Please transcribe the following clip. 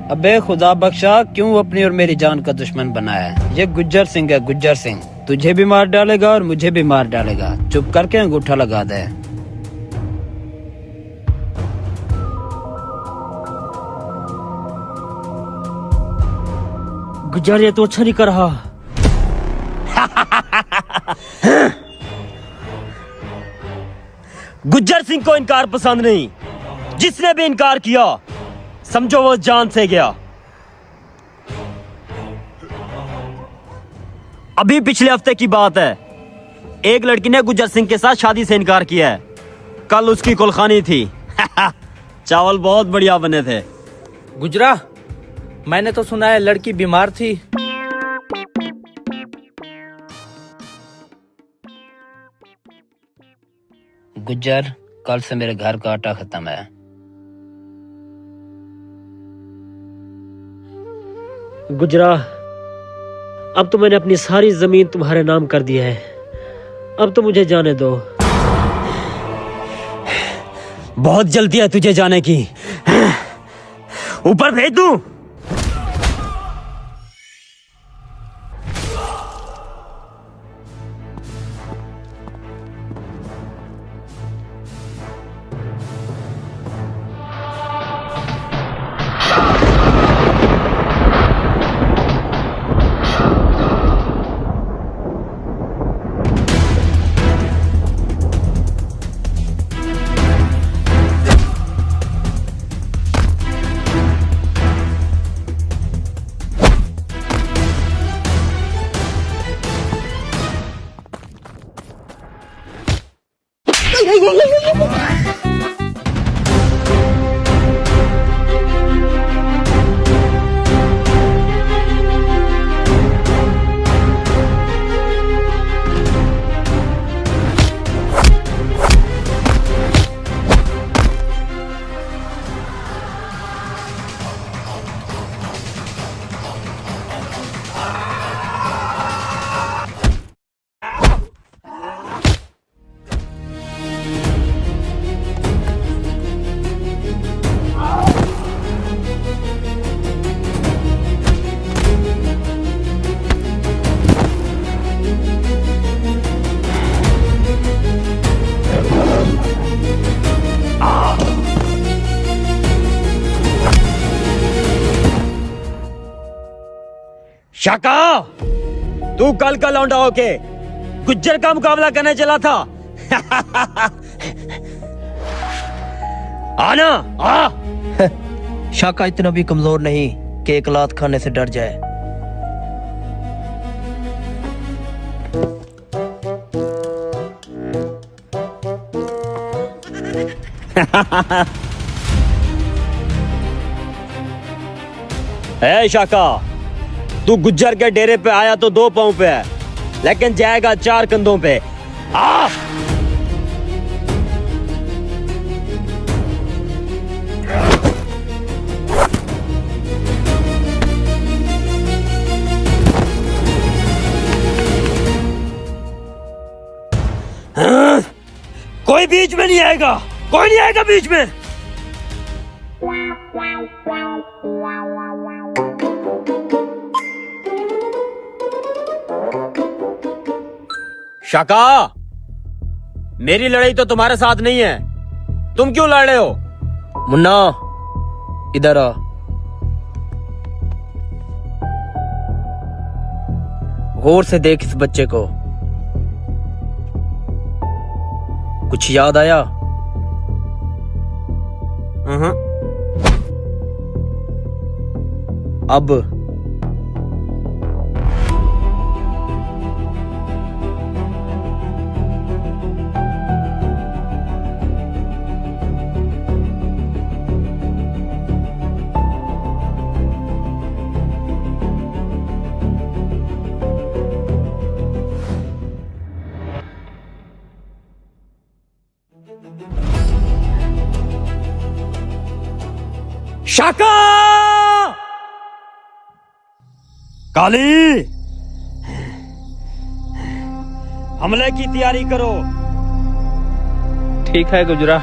अबे खुदा बख्शा, क्यों अपनी और मेरी जान का दुश्मन बनाया है? ये गुज्जर सिंह है, गुज्जर सिंह। तुझे भी मार डालेगा और मुझे भी मार डालेगा। चुप करके अंगूठा लगा दे। गुज्जर, ये तो अच्छा नहीं कर रहा। गुज्जर सिंह को इनकार पसंद नहीं। जिसने भी इनकार किया समझो वो जान से गया। अभी पिछले हफ्ते की बात है, एक लड़की ने गुज्जर सिंह के साथ शादी से इनकार किया है। कल उसकी कुलखानी थी। चावल बहुत बढ़िया बने थे। गुजरा, मैंने तो सुना है लड़की बीमार थी। गुज्जर, कल से मेरे घर का आटा खत्म है। गुजरा, अब तो मैंने अपनी सारी जमीन तुम्हारे नाम कर दी है। अब तो मुझे जाने दो। बहुत जल्दी है तुझे जाने की। ऊपर भेज दूं? शाका, तू कल का लौंडा होके गुज्जर का मुकाबला करने चला था। आना आ। शाका इतना भी कमजोर नहीं कि एक लात खाने से डर जाए। है शाका, तू गुज्जर के डेरे पे आया तो 2 पांव पे है, लेकिन जाएगा 4 कंधों पे। आ! हाँ? कोई बीच में नहीं आएगा, कोई नहीं आएगा बीच में। शाका, मेरी लड़ाई तो तुम्हारे साथ नहीं है। तुम क्यों लड़ रहे हो? मुन्ना, इधर आ। गौर से देख इस बच्चे को। कुछ याद आया? अब शाका, काली, हमले की तैयारी करो। ठीक है गुजरा।